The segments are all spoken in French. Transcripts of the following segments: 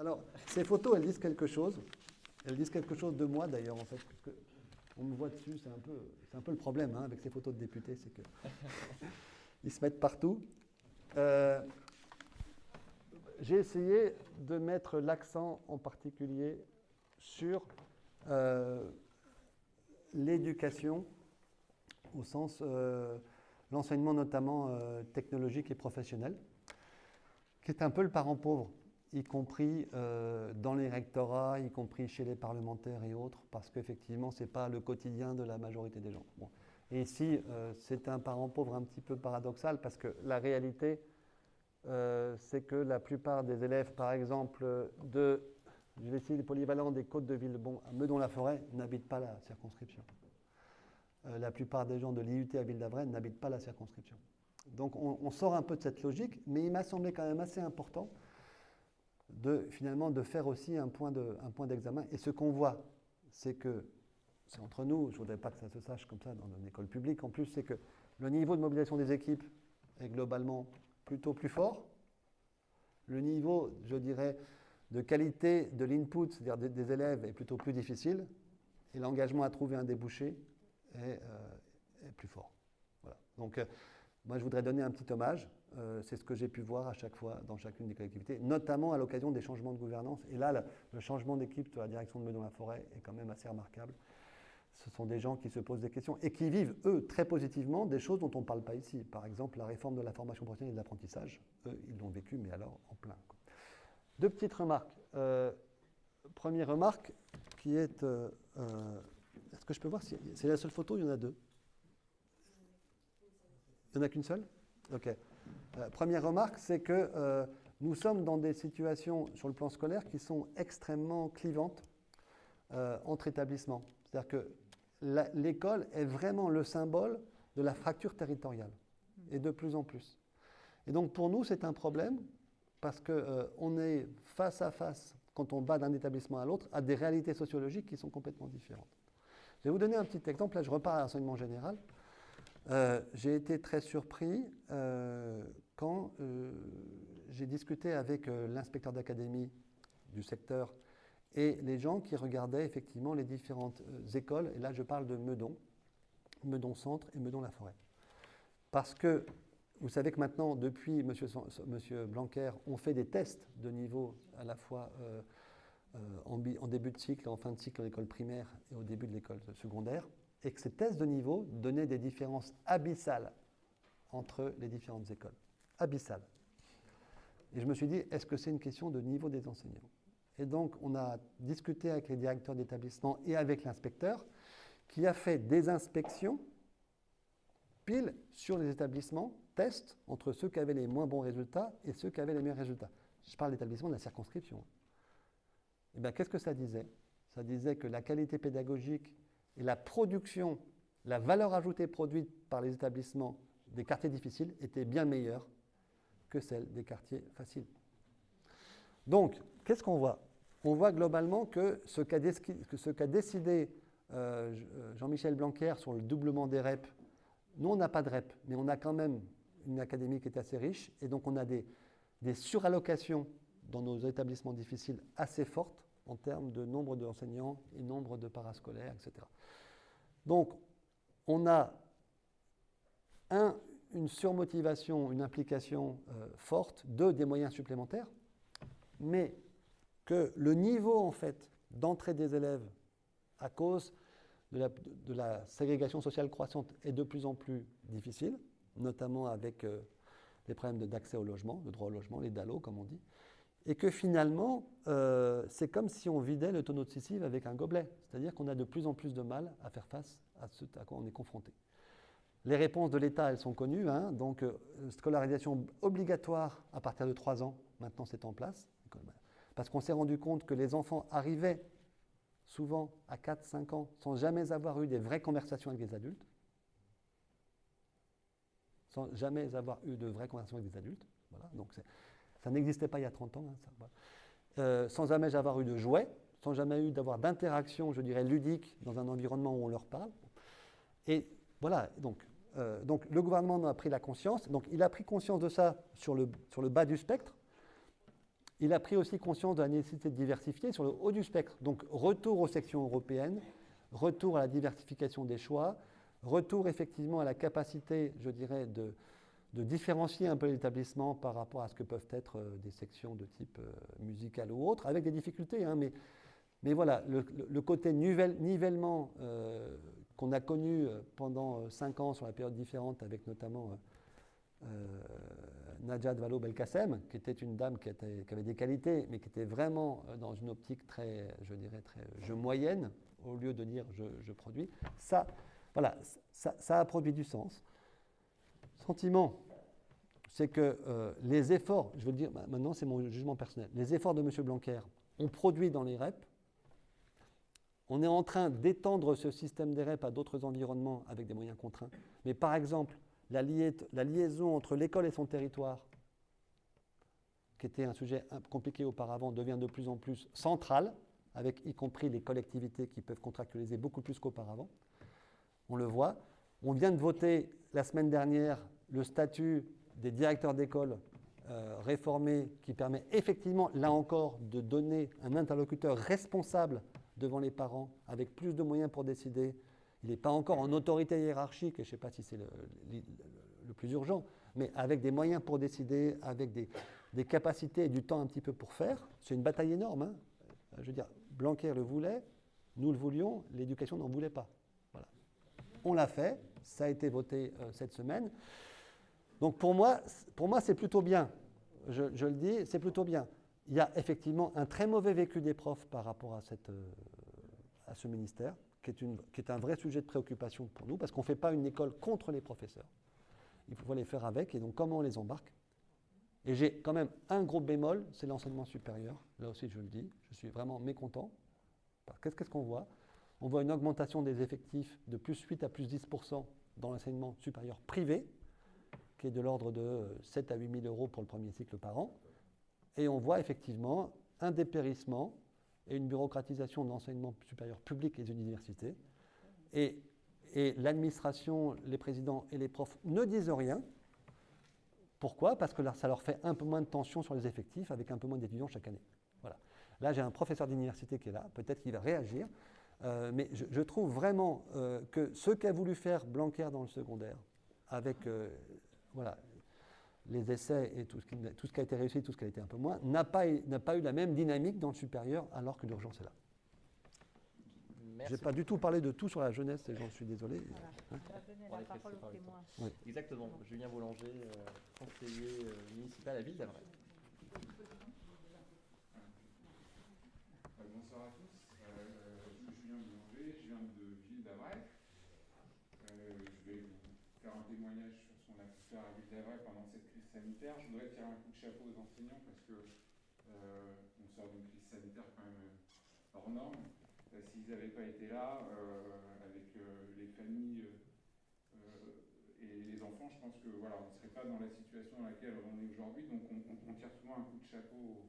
Alors, ces photos, elles disent quelque chose. Elles disent quelque chose de moi, d'ailleurs, en fait. Parce que on me voit dessus, c'est un peu le problème hein, avec ces photos de députés, c'est que ils se mettent partout. J'ai essayé de mettre l'accent en particulier sur l'éducation, au sens l'enseignement notamment technologique et professionnel, qui est un peu le parent pauvre, y compris dans les rectorats, y compris chez les parlementaires et autres, parce qu'effectivement, ce n'est pas le quotidien de la majorité des gens. Bon. Et ici, c'est un parent pauvre un petit peu paradoxal, parce que la réalité, c'est que la plupart des élèves, par exemple, je vais essayer les polyvalents des Côtes de Villebon à Meudon-la-Forêt, n'habitent pas la circonscription. La plupart des gens de l'IUT à Ville-d'Avray n'habitent pas la circonscription. Donc on sort un peu de cette logique, mais il m'a semblé quand même assez important finalement de faire aussi un point d'examen. Et ce qu'on voit, c'est que, c'est entre nous, je ne voudrais pas que ça se sache comme ça dans une école publique, en plus, c'est que le niveau de mobilisation des équipes est globalement plutôt plus fort. Le niveau, je dirais, de qualité de l'input, c'est-à-dire des élèves, est plutôt plus difficile. Et l'engagement à trouver un débouché est plus fort. Voilà. Donc, moi, je voudrais donner un petit hommage. C'est ce que j'ai pu voir à chaque fois dans chacune des collectivités, notamment à l'occasion des changements de gouvernance. Et là, le changement d'équipe de la direction de Meudon-la-Forêt est quand même assez remarquable. Ce sont des gens qui se posent des questions et qui vivent, eux, très positivement des choses dont on ne parle pas ici. Par exemple, la réforme de la formation professionnelle et de l'apprentissage. Eux, ils l'ont vécu, mais alors en plein. Quoi. Deux petites remarques. Première remarque qui est... est-ce que je peux voir si c'est la seule photo? Il y en a deux. Il n'y en a qu'une seule? Ok. Première remarque, c'est que nous sommes dans des situations sur le plan scolaire qui sont extrêmement clivantes entre établissements. C'est-à-dire que l'école est vraiment le symbole de la fracture territoriale, et de plus en plus. Et donc pour nous, c'est un problème, parce qu'on est face à face, quand on va d'un établissement à l'autre, à des réalités sociologiques qui sont complètement différentes. Je vais vous donner un petit exemple, là je repars à l'enseignement général. J'ai été très surpris quand j'ai discuté avec l'inspecteur d'académie du secteur et les gens qui regardaient effectivement les différentes écoles. Et là, je parle de Meudon, Meudon Centre et Meudon-la-Forêt. Parce que vous savez que maintenant, depuis Monsieur Blanquer, on fait des tests de niveau à la fois en début de cycle, en fin de cycle à l'école primaire et au début de l'école secondaire. Et que ces tests de niveau donnaient des différences abyssales entre les différentes écoles. Abyssales. Et je me suis dit, est-ce que c'est une question de niveau des enseignants? Et donc, on a discuté avec les directeurs d'établissement et avec l'inspecteur, qui a fait des inspections pile sur les établissements, tests entre ceux qui avaient les moins bons résultats et ceux qui avaient les meilleurs résultats. Je parle d'établissement de la circonscription. Et bien, qu'est-ce que ça disait? Ça disait que la qualité pédagogique et la production, la valeur ajoutée produite par les établissements des quartiers difficiles était bien meilleure que celle des quartiers faciles. Donc, qu'est-ce qu'on voit? On voit globalement que ce qu'a décidé Jean-Michel Blanquer sur le doublement des REP, nous on n'a pas de REP, mais on a quand même une académie qui est assez riche, et donc on a des surallocations dans nos établissements difficiles assez fortes en termes de nombre d'enseignants et nombre de parascolaires, etc. Donc, on a une surmotivation, une implication forte, des moyens supplémentaires, mais que le niveau, en fait, d'entrée des élèves, à cause de la ségrégation sociale croissante, est de plus en plus difficile, notamment avec les problèmes d'accès au logement, le droit au logement, les DALO, comme on dit, et que finalement, c'est comme si on vidait le tonneau de Sisyphe avec un gobelet. C'est-à-dire qu'on a de plus en plus de mal à faire face à ce à quoi on est confronté. Les réponses de l'État, elles sont connues. Hein, donc, scolarisation obligatoire à partir de 3 ans, maintenant c'est en place. Parce qu'on s'est rendu compte que les enfants arrivaient souvent à 4-5 ans sans jamais avoir eu des vraies conversations avec des adultes. Sans jamais avoir eu de vraies conversations avec des adultes. Voilà, donc ça n'existait pas il y a 30 ans. Hein, ça, voilà. Sans jamais avoir eu de jouets, sans jamais d'avoir d'interaction, je dirais, ludique dans un environnement où on leur parle. Et voilà, donc le gouvernement en a pris la conscience. Donc il a pris conscience de ça sur le bas du spectre. il a pris aussi conscience de la nécessité de diversifier sur le haut du spectre. Donc, retour aux sections européennes, retour à la diversification des choix, retour effectivement à la capacité, je dirais, de différencier un peu l'établissement par rapport à ce que peuvent être des sections de type musical ou autre, avec des difficultés, hein, mais voilà, le côté nivellement qu'on a connu pendant 5 ans sur la période différente, avec notamment Najat Vallaud-Belkacem, qui était une dame qui avait des qualités, mais qui était vraiment dans une optique très, je dirais, très je moyenne, au lieu de dire je produis. Ça, voilà, ça a produit du sens. Sentiment, c'est que les efforts, je veux dire, maintenant c'est mon jugement personnel, les efforts de M. Blanquer ont produit dans les REP. On est en train d'étendre ce système des REP à d'autres environnements avec des moyens contraints. Mais par exemple, la liaison entre l'école et son territoire, qui était un sujet compliqué auparavant, devient de plus en plus centrale, avec y compris les collectivités qui peuvent contractualiser beaucoup plus qu'auparavant. On le voit. On vient de voter la semaine dernière le statut des directeurs d'école réformé qui permet effectivement, là encore, de donner un interlocuteur responsable devant les parents avec plus de moyens pour décider. Il n'est pas encore en autorité hiérarchique, et je ne sais pas si c'est le plus urgent, mais avec des moyens pour décider, avec des capacités et du temps un petit peu pour faire. C'est une bataille énorme. Hein. Je veux dire, Blanquer le voulait, nous le voulions, l'éducation n'en voulait pas. Voilà. On l'a fait, ça a été voté cette semaine. Donc pour moi c'est plutôt bien. Je le dis, c'est plutôt bien. Il y a effectivement un très mauvais vécu des profs par rapport à ce ministère, qui est un vrai sujet de préoccupation pour nous, parce qu'on ne fait pas une école contre les professeurs. Il faut les faire avec, et donc comment on les embarque. Et j'ai quand même un gros bémol, c'est l'enseignement supérieur. Là aussi, je le dis, je suis vraiment mécontent. Qu'est-ce qu'on voit? On voit une augmentation des effectifs de plus 8 à plus 10% dans l'enseignement supérieur privé, qui est de l'ordre de 7 à 8 000 euros pour le premier cycle par an. Et on voit effectivement un dépérissement et une bureaucratisation de l'enseignement supérieur public et des universités. Et l'administration, les présidents et les profs ne disent rien. Pourquoi? Parce que ça leur fait un peu moins de tension sur les effectifs, avec un peu moins d'étudiants chaque année. Voilà. Là, j'ai un professeur d'université qui est là, peut-être qu'il va réagir. Mais je trouve vraiment que ce qu'a voulu faire Blanquer dans le secondaire, avec voilà, les essais et tout ce qui a été réussi, tout ce qui a été un peu moins, n'a pas eu la même dynamique dans le supérieur, alors que l'urgence est là. Je n'ai pas du tout parlé de tout sur la jeunesse, et j'en suis désolé. Voilà. Hein? Je vais donner la parole au témoin. Oui. Exactement, Julien Boulanger, conseiller municipal à la ville d'Avray. Bonsoir à tous, je suis Julien Boulanger, je viens de Ville d'Avray. Je vais vous faire un témoignage sur ce qu'on a pu faire à Ville d'Avray pendant cette crise sanitaire. Je voudrais tirer un coup de chapeau aux enseignants parce que on sort d'une crise sanitaire quand même hors norme. S'ils n'avaient pas été là, avec les familles et les enfants, je pense que voilà, on ne serait pas dans la situation dans laquelle on est aujourd'hui. Donc on tire souvent un coup de chapeau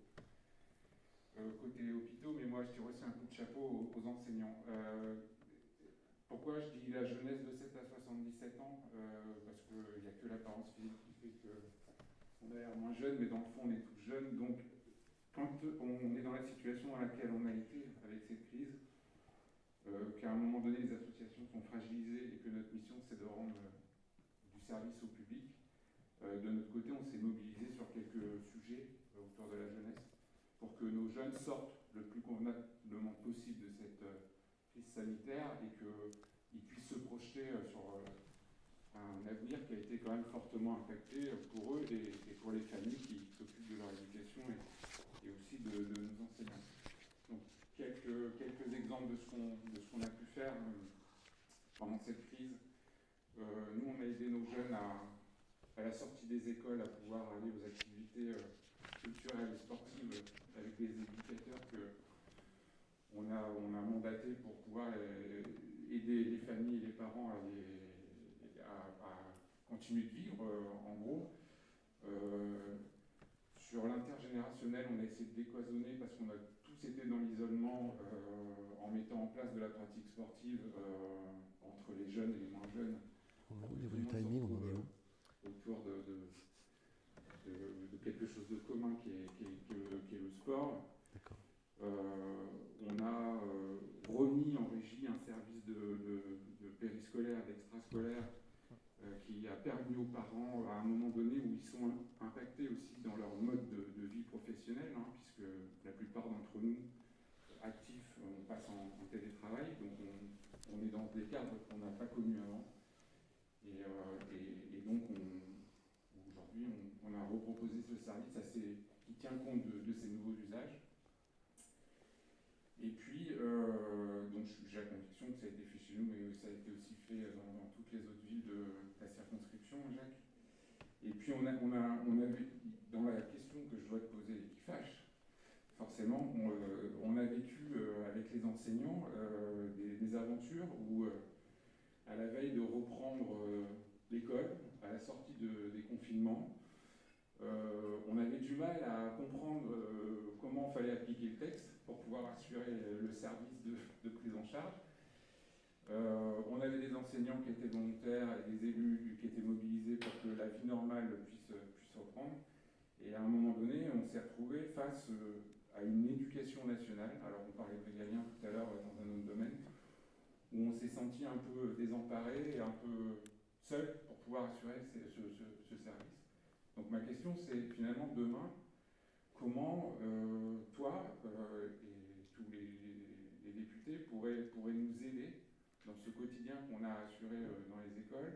côté hôpitaux, mais moi je tire aussi un coup de chapeau aux enseignants. Pourquoi je dis la jeunesse de 7 à 77 ans? Parce qu'il n'y a que l'apparence physique qui fait qu'on a l'air moins jeune, mais dans le fond on est tous jeunes. Donc quand on est dans la situation dans laquelle on a été avec cette crise, qu'à un moment donné les associations sont fragilisées et que notre mission c'est de rendre du service au public, de notre côté on s'est mobilisé sur quelques sujets autour de la jeunesse pour que nos jeunes sortent le plus convenablement possible de cette crise sanitaire et qu'ils puissent se projeter sur un avenir qui a été quand même fortement impacté pour eux et pour les familles qui s'occupent de leur éducation et aussi de nos enseignants. Donc quelques exemples de ce qu'on a pu faire pendant cette crise. Nous, on a aidé nos jeunes à la sortie des écoles à pouvoir aller aux activités culturelles et sportives avec des éducateurs qu'on a mandatés pour pouvoir aider les familles et les parents à continuer de vivre, en gros. Sur l'intergénérationnel, on a essayé de décloisonner parce qu'on a tous été dans l'isolement en mettant en place de la pratique sportive entre les jeunes et les moins jeunes. Au niveau du timing, on en est où? Autour de quelque chose de commun qui est le sport. On a remis en régie un service de périscolaire, d'extrascolaire, qui a permis aux parents, à un moment donné, où ils sont impactés aussi dans leur mode de vie professionnelle, hein, puisque la plupart d'entre nous, actifs, on passe en télétravail, donc on est dans des cadres qu'on n'a pas connus avant. Et donc, aujourd'hui, on a reproposé ce service qui tient compte de ces nouveaux usages. Et puis, donc j'ai la conviction que ça a été fait chez nous, mais ça a été aussi fait dans toutes les autres villes de la circonscription, Jacques. Et puis, on a vu, dans la question que je dois te poser et qui fâche, forcément, on a vécu avec les enseignants des aventures où, à la veille de reprendre l'école, à la sortie des confinements, on avait du mal à comprendre comment il fallait appliquer le texte pour pouvoir assurer le service de prise en charge. On avait des enseignants qui étaient volontaires et des élus qui étaient mobilisés pour que la vie normale puisse reprendre. Et à un moment donné, on s'est retrouvé face à une éducation nationale. Alors on parlait de régalien tout à l'heure dans un autre domaine, où on s'est senti un peu désemparé et un peu seul pour pouvoir assurer ce service. Donc ma question, c'est finalement demain, comment toi et tous les députés pourraient nous aider dans ce quotidien qu'on a assuré dans les écoles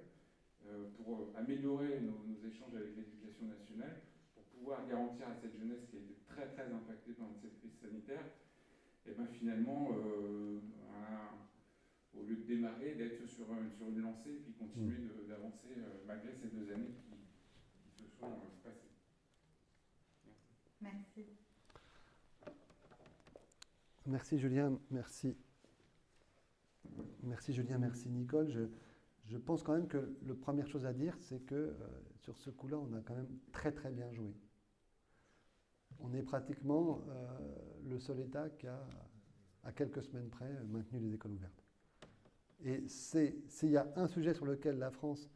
pour améliorer nos échanges avec l'éducation nationale, pour pouvoir garantir à cette jeunesse qui a été très très impactée par cette crise sanitaire, et bien finalement, au lieu de démarrer, d'être sur une lancée et puis continuer d'avancer malgré ces 2 années qui se sont passées. Merci. Merci Julien, merci. Merci Julien, merci Nicole. Je pense quand même que la première chose à dire, c'est que sur ce coup-là, on a quand même très très bien joué. On est pratiquement le seul État qui a, à quelques semaines près, maintenu les écoles ouvertes. Et s'il y a un sujet sur lequel la France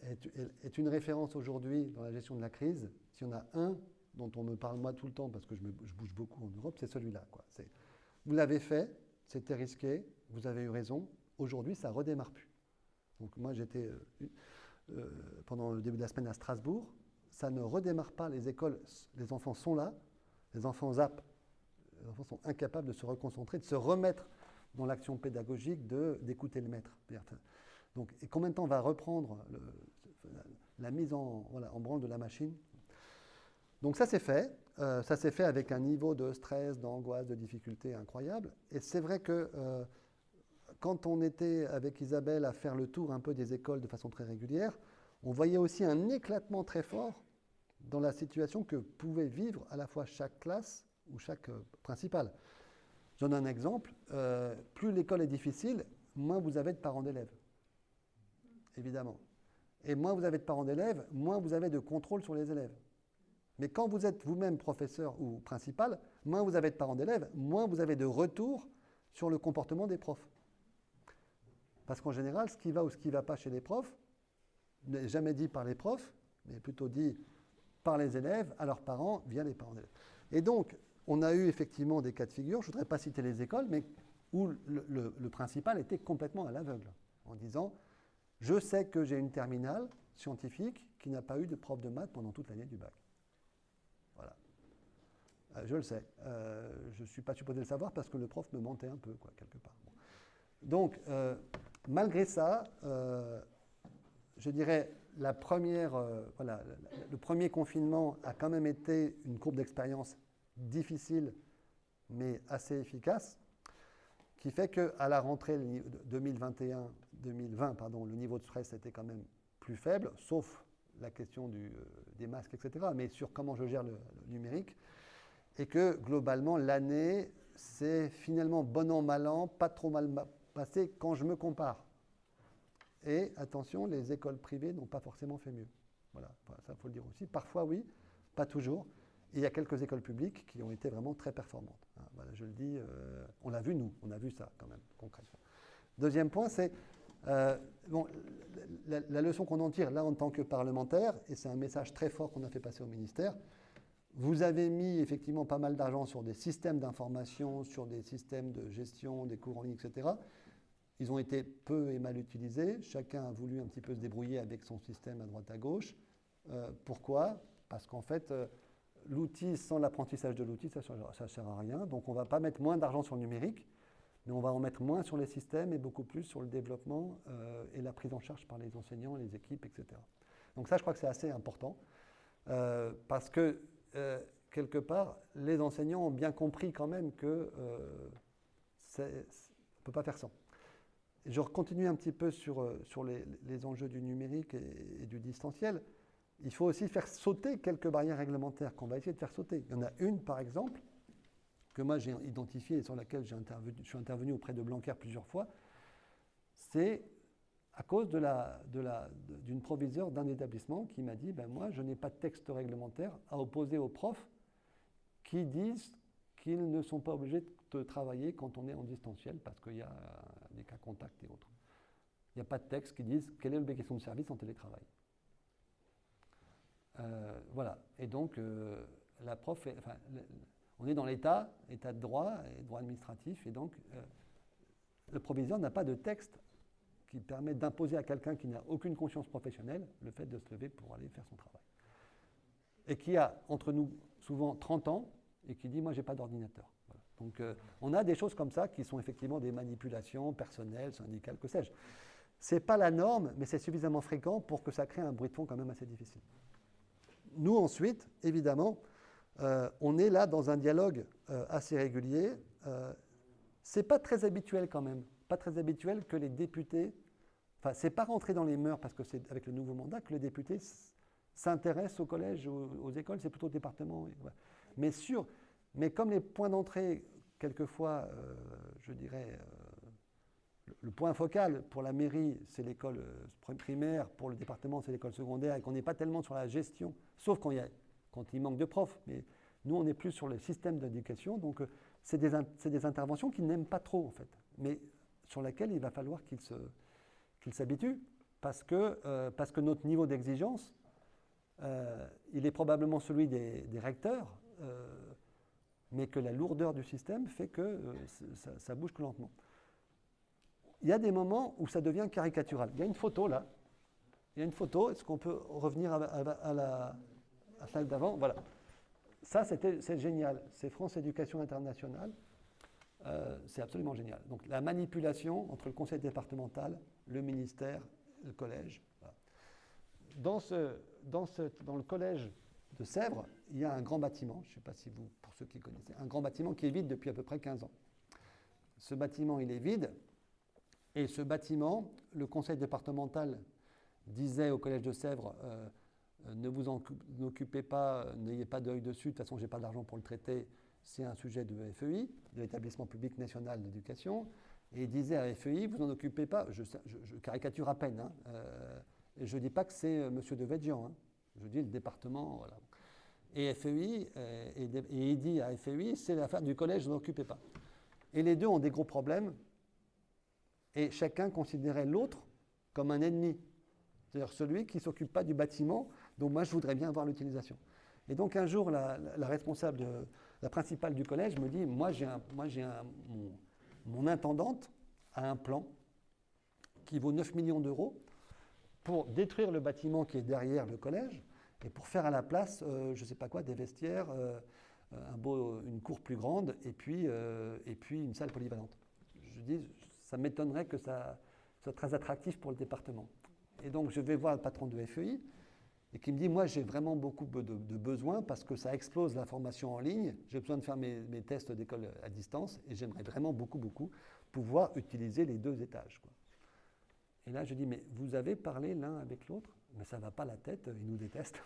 est une référence aujourd'hui dans la gestion de la crise, s'il y en a un dont on me parle moi tout le temps parce que je bouge beaucoup en Europe, c'est celui-là. Vous l'avez fait, c'était risqué, vous avez eu raison, aujourd'hui ça ne redémarre plus. Donc moi j'étais pendant le début de la semaine à Strasbourg, ça ne redémarre pas, les écoles, les enfants sont là, les enfants zappent, les enfants sont incapables de se reconcentrer, de se remettre dans l'action pédagogique, d'écouter le maître. Donc, et combien de temps va reprendre la mise en branle de la machine? Donc ça c'est fait. Ça s'est fait avec un niveau de stress, d'angoisse, de difficulté incroyable. Et c'est vrai que quand on était avec Isabelle à faire le tour un peu des écoles de façon très régulière, on voyait aussi un éclatement très fort dans la situation que pouvait vivre à la fois chaque classe ou chaque principal. Je donne un exemple. Plus l'école est difficile, moins vous avez de parents d'élèves. Évidemment. Et moins vous avez de parents d'élèves, moins vous avez de contrôle sur les élèves. Mais quand vous êtes vous-même professeur ou principal, moins vous avez de parents d'élèves, moins vous avez de retour sur le comportement des profs. Parce qu'en général, ce qui va ou ce qui ne va pas chez les profs n'est jamais dit par les profs, mais plutôt dit par les élèves, à leurs parents, via les parents d'élèves. Et donc, on a eu effectivement des cas de figure, je ne voudrais pas citer les écoles, mais où le principal était complètement à l'aveugle, en disant « Je sais que j'ai une terminale scientifique qui n'a pas eu de prof de maths pendant toute l'année du bac. » Voilà. Je le sais. Je ne suis pas supposé le savoir parce que le prof me mentait un peu, quelque part. Bon. Donc, malgré ça, je dirais, le premier confinement a quand même été une courbe d'expérience difficile, mais assez efficace, qui fait qu'à la rentrée 2020, le niveau de stress était quand même plus faible, sauf la question des masques, etc., mais sur comment je gère le numérique, et que globalement, l'année, c'est finalement bon an, mal an, pas trop mal passé quand je me compare. Et attention, les écoles privées n'ont pas forcément fait mieux. Voilà, ça faut le dire aussi. Parfois oui, pas toujours. Et il y a quelques écoles publiques qui ont été vraiment très performantes. Voilà, je le dis, on l'a vu nous, on a vu ça quand même concrètement. Deuxième point, c'est Bon, la leçon qu'on en tire là en tant que parlementaire, et c'est un message très fort qu'on a fait passer au ministère, vous avez mis effectivement pas mal d'argent sur des systèmes d'information, sur des systèmes de gestion, des cours en ligne, etc. Ils ont été peu et mal utilisés. Chacun a voulu un petit peu se débrouiller avec son système à droite à gauche. Pourquoi ? Parce qu'en fait, l'outil, sans l'apprentissage de l'outil, ça ne sert à rien. Donc on ne va pas mettre moins d'argent sur le numérique, mais on va en mettre moins sur les systèmes et beaucoup plus sur le développement et la prise en charge par les enseignants, les équipes, etc. Donc ça, je crois que c'est assez important parce que, quelque part, les enseignants ont bien compris quand même qu'on ne peut pas faire sans. Je continue un petit peu sur les enjeux du numérique et du distanciel. Il faut aussi faire sauter quelques barrières réglementaires qu'on va essayer de faire sauter. Il y en a une, par exemple, que moi j'ai identifiée et sur laquelle je suis intervenu auprès de Blanquer plusieurs fois. C'est à cause d'une proviseure d'un établissement qui m'a dit moi, je n'ai pas de texte réglementaire à opposer aux profs qui disent qu'ils ne sont pas obligés de travailler quand on est en distanciel parce qu'il y a des cas contacts et autres. Il n'y a pas de texte qui dise quelle est l'obligation de service en télétravail. Voilà. Et donc, la prof, on est dans l'état de droit et droit administratif, et donc le proviseur n'a pas de texte qui permet d'imposer à quelqu'un qui n'a aucune conscience professionnelle le fait de se lever pour aller faire son travail. Et qui a, entre nous, souvent 30 ans, et qui dit « moi, je n'ai pas d'ordinateur ». Voilà. Donc, on a des choses comme ça qui sont effectivement des manipulations personnelles, syndicales, que sais-je. Ce n'est pas la norme, mais c'est suffisamment fréquent pour que ça crée un bruit de fond quand même assez difficile. Nous, ensuite, évidemment, on est là dans un dialogue assez régulier. Ce n'est pas très habituel quand même, pas très habituel que les députés, enfin, ce n'est pas rentré dans les mœurs parce que c'est avec le nouveau mandat que les députés s'intéressent au collège, aux écoles, c'est plutôt au département. Ouais. Mais comme les points d'entrée, quelquefois, je dirais, le point focal pour la mairie, c'est l'école primaire, pour le département, c'est l'école secondaire, et qu'on n'est pas tellement sur la gestion, sauf quand il manque de profs. Mais nous, on est plus sur le système d'éducation, donc c'est des interventions qu'ils n'aiment pas trop, en fait, mais sur lesquelles il va falloir qu'ils s'habituent, parce que notre niveau d'exigence, il est probablement celui des recteurs, mais que la lourdeur du système fait que ça bouge que lentement. Il y a des moments où ça devient caricatural. Il y a une photo là. Il y a une photo. Est-ce qu'on peut revenir à la slide d'avant ? Voilà. Ça, c'est génial. C'est France Éducation Internationale. C'est absolument génial. Donc, la manipulation entre le conseil départemental, le ministère, le collège. Voilà. Dans le collège de Sèvres, il y a un grand bâtiment. Je ne sais pas si vous, pour ceux qui connaissez, un grand bâtiment qui est vide depuis à peu près 15 ans. Ce bâtiment, il est vide. Et ce bâtiment, le conseil départemental disait au collège de Sèvres, ne vous en occupez pas, n'ayez pas d'œil dessus, de toute façon, je n'ai pas d'argent pour le traiter, c'est un sujet de FEI, de l'établissement public national d'éducation. Et il disait à FEI, vous n'en occupez pas, je caricature à peine, hein, et je ne dis pas que c'est M. Devedjian, hein, je dis le département, voilà. Et FEI, et il dit à FEI, c'est l'affaire du collège, ne vous en occupez pas. Et les deux ont des gros problèmes. Et chacun considérait l'autre comme un ennemi. C'est-à-dire celui qui ne s'occupe pas du bâtiment, dont moi je voudrais bien avoir l'utilisation. Et donc un jour, la responsable, la principale du collège me dit, mon intendante a un plan qui vaut 9 millions d'euros pour détruire le bâtiment qui est derrière le collège et pour faire à la place, je ne sais pas quoi, des vestiaires, une cour plus grande et puis une salle polyvalente. Je dis, ça m'étonnerait que ça soit très attractif pour le département. Et donc, je vais voir le patron de FEI et qui me dit, moi, j'ai vraiment beaucoup de besoins parce que ça explose la formation en ligne. J'ai besoin de faire mes tests d'école à distance et j'aimerais vraiment beaucoup pouvoir utiliser les deux étages, quoi. Et là, je dis, mais vous avez parlé l'un avec l'autre ? Mais ça ne va pas la tête, ils nous détestent.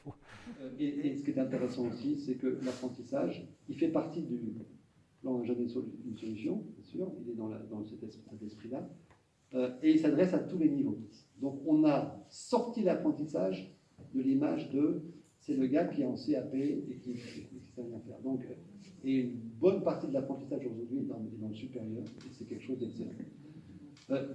Et ce qui est intéressant aussi, c'est que l'apprentissage, il fait partie du... Là, on a jamais une solution, bien sûr, il est dans cet esprit-là, et il s'adresse à tous les niveaux. Donc, on a sorti l'apprentissage de l'image de c'est le gars qui est en CAP et qui ne sait rien faire. Donc, et une bonne partie de l'apprentissage aujourd'hui est dans le supérieur, et c'est quelque chose d'excellent.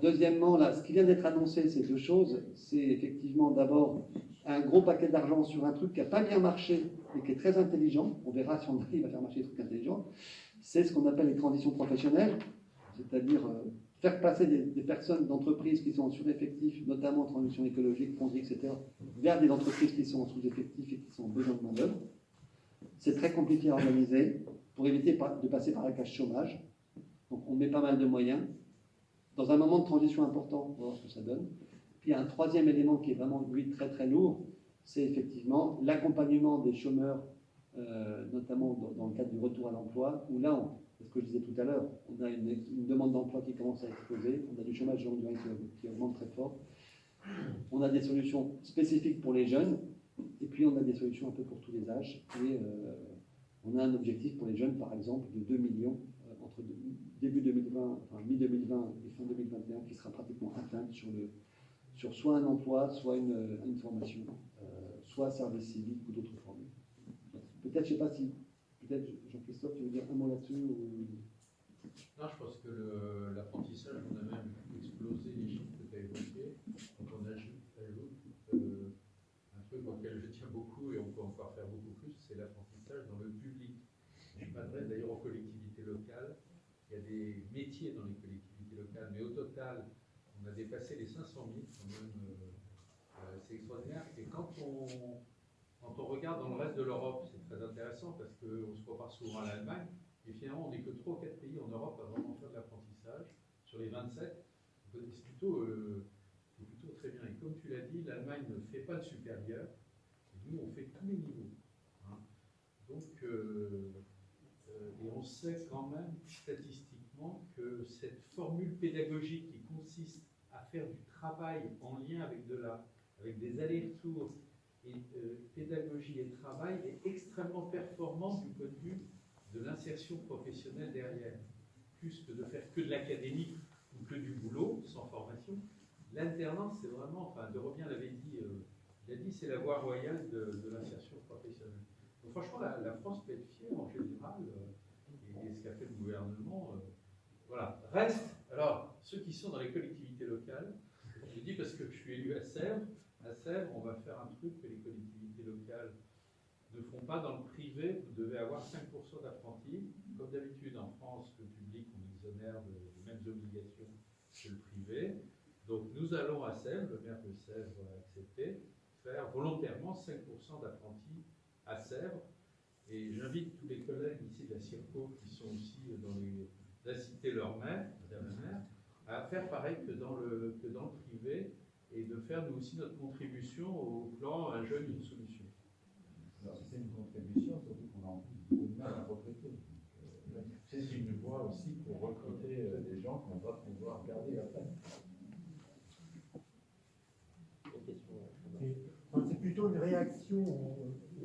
Deuxièmement, là, ce qui vient d'être annoncé, c'est deux choses. C'est effectivement d'abord un gros paquet d'argent sur un truc qui n'a pas bien marché et qui est très intelligent. On verra si on arrive à faire marcher des trucs intelligents. C'est ce qu'on appelle les transitions professionnelles, c'est-à-dire faire passer des personnes d'entreprises qui sont en sureffectif, notamment en transition écologique, fonderie, etc., vers des entreprises qui sont en sous-effectif et qui sont en besoin de main-d'œuvre. C'est très compliqué à organiser pour éviter de passer par la case chômage. Donc on met pas mal de moyens. Dans un moment de transition important, on va voir ce que ça donne. Puis il y a un troisième élément qui est vraiment, lui, très très lourd, c'est effectivement l'accompagnement des chômeurs, notamment dans le cadre du retour à l'emploi, où là, c'est ce que je disais tout à l'heure, on a une demande d'emploi qui commence à exploser, on a du chômage de longue durée qui augmente très fort, on a des solutions spécifiques pour les jeunes, et puis on a des solutions un peu pour tous les âges, et on a un objectif pour les jeunes, par exemple, de 2 millions entre début 2020, enfin mi-2020 et fin 2021, qui sera pratiquement atteinte sur soit un emploi, soit une formation, soit service civique ou d'autres formes. Peut-être, je ne sais pas si, peut-être Jean-Christophe, tu veux dire un mot là-dessus ou... Non, je pense que l'apprentissage, on a même explosé les chiffres que tu as évoqués. Donc on ajoute un truc auquel je tiens beaucoup et on peut encore faire beaucoup plus, c'est l'apprentissage dans le public. Je m'adresse d'ailleurs aux collectivités locales. Il y a des métiers dans les collectivités locales, mais au total, on a dépassé les 500 000 quand même. C'est extraordinaire. Et quand on regarde dans le reste de l'Europe, c'est très intéressant parce qu'on se compare souvent à l'Allemagne. Et finalement, on n'est que 3 ou 4 pays en Europe à vraiment faire de l'apprentissage. Sur les 27, c'est plutôt très bien. Et comme tu l'as dit, l'Allemagne ne fait pas de supérieur. Et nous, on fait tous les niveaux. Hein. Donc, et on sait quand même statistiquement que cette formule pédagogique qui consiste à faire du travail en lien avec des allers-retours et pédagogie et travail est extrêmement performante du point de vue de l'insertion professionnelle derrière. Plus que de faire que de l'académique ou que du boulot sans formation, l'alternance c'est vraiment, enfin de Robien l'avait dit, il a dit c'est la voie royale de l'insertion professionnelle. Donc franchement la France peut être fière en général et ce qu'a fait le gouvernement. Voilà. Reste, alors ceux qui sont dans les collectivités locales, je dis parce que je suis élu à Sèvres. À Sèvres, on va faire un truc que les collectivités locales ne font pas dans le privé. Vous devez avoir 5% d'apprentis. Comme d'habitude, en France, le public, on exonère des mêmes obligations que le privé. Donc nous allons à Sèvres, le maire de Sèvres a accepté, faire volontairement 5% d'apprentis à Sèvres. Et j'invite tous les collègues ici de la CIRCO qui sont aussi d'inciter leur maire, madame la maire, à faire pareil que dans le privé et de faire nous aussi notre contribution au plan Un jeune, une solution. Alors c'est une contribution, surtout qu'on a en plus beaucoup de mal à recruter. C'est une voie aussi pour recruter des gens qu'on va pouvoir garder après. C'est plutôt une réaction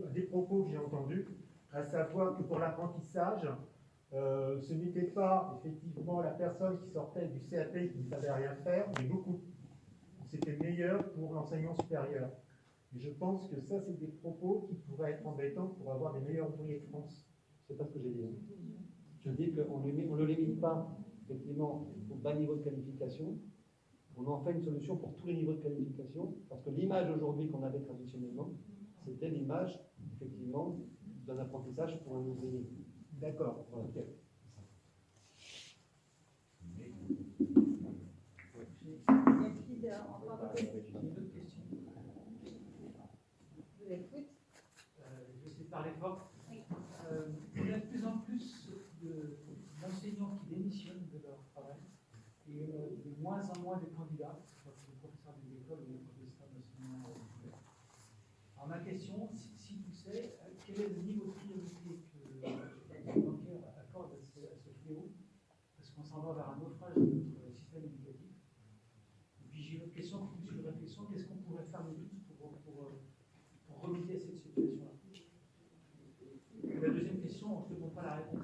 à des propos que j'ai entendus, à savoir que pour l'apprentissage, ce n'était pas effectivement la personne qui sortait du CAP qui ne savait rien faire, mais beaucoup. C'était meilleur pour l'enseignement supérieur. Et je pense que ça, c'est des propos qui pourraient être embêtants pour avoir des meilleurs ouvriers de France. C'est pas ce que j'ai dit. Je dis qu'on ne le limite pas effectivement au bas niveau de qualification. On en fait une solution pour tous les niveaux de qualification, parce que l'image aujourd'hui qu'on avait traditionnellement, c'était l'image effectivement d'un apprentissage pour un ouvrier. D'accord. Voilà. Okay. Je l'écoute. Je sais parler fort. Oui. Il y a de plus en plus d'enseignants qui démissionnent de leur travail et de moins en moins de candidats, que ce soit les professeurs des écoles ou les professeurs d'enseignement. Alors ma question, si tu sais, quel est le niveau de priorité que le bancaire accorde à ce fléau? Parce qu'on s'en va vers un naufrage de notre système éducatif. Et puis j'ai une autre question, plus une réflexion, qu'est-ce qu'on pourrait faire nous tous pour remédier à cette situation-là? La deuxième question, on ne te demande pas la réponse.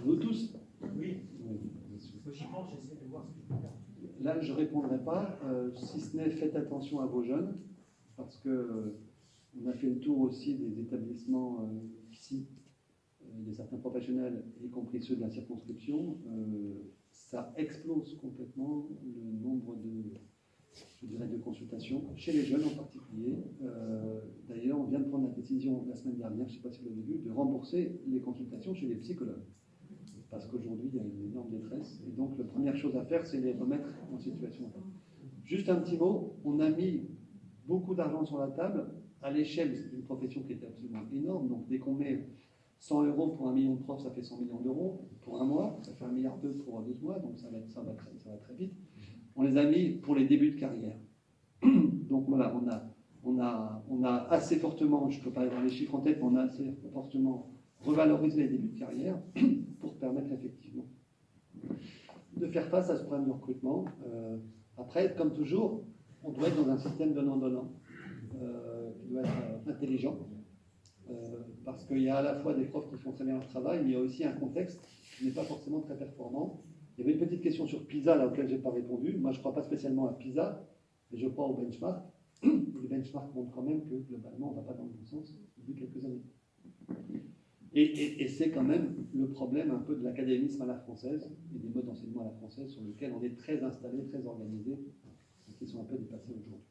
Nous tous. Oui. J'y pense, j'essaie de voir ce que je peux faire. Là, je ne répondrai pas, si ce n'est faites attention à vos jeunes, parce que on a fait le tour aussi des établissements ici, de certains professionnels, y compris ceux de la circonscription. ça explose complètement le nombre de consultations, chez les jeunes en particulier. D'ailleurs, on vient de prendre la décision la semaine dernière, je ne sais pas si vous l'avez vu, de rembourser les consultations chez les psychologues. Parce qu'aujourd'hui, il y a une énorme détresse. Et donc, la première chose à faire, c'est les remettre en situation. Juste un petit mot, on a mis beaucoup d'argent sur la table. À l'échelle, c'est une profession qui était absolument énorme. Donc, dès qu'on met 100 € pour 1 million de profs, ça fait 100 millions d'euros pour un mois. Ça fait 1,2 milliard pour 12 mois. Donc, ça va très vite. On les a mis pour les débuts de carrière. Donc, voilà, on a assez fortement, je ne peux pas avoir les chiffres en tête, mais on a assez fortement revalorisé les débuts de carrière pour permettre effectivement de faire face à ce problème de recrutement. Après, comme toujours, on doit être dans un système donnant-donnant qui doit être intelligent, parce qu'il y a à la fois des profs qui font très bien leur travail, mais il y a aussi un contexte qui n'est pas forcément très performant. Il y avait une petite question sur PISA, là, auquel je n'ai pas répondu. Moi, je ne crois pas spécialement à PISA, mais je crois au benchmark. Les benchmarks montrent quand même que, globalement, on ne va pas dans le bon sens depuis quelques années. Et c'est quand même le problème un peu de l'académisme à la française et des modes d'enseignement à la française sur lesquels on est très installé, très organisé, et qui sont un peu dépassés aujourd'hui.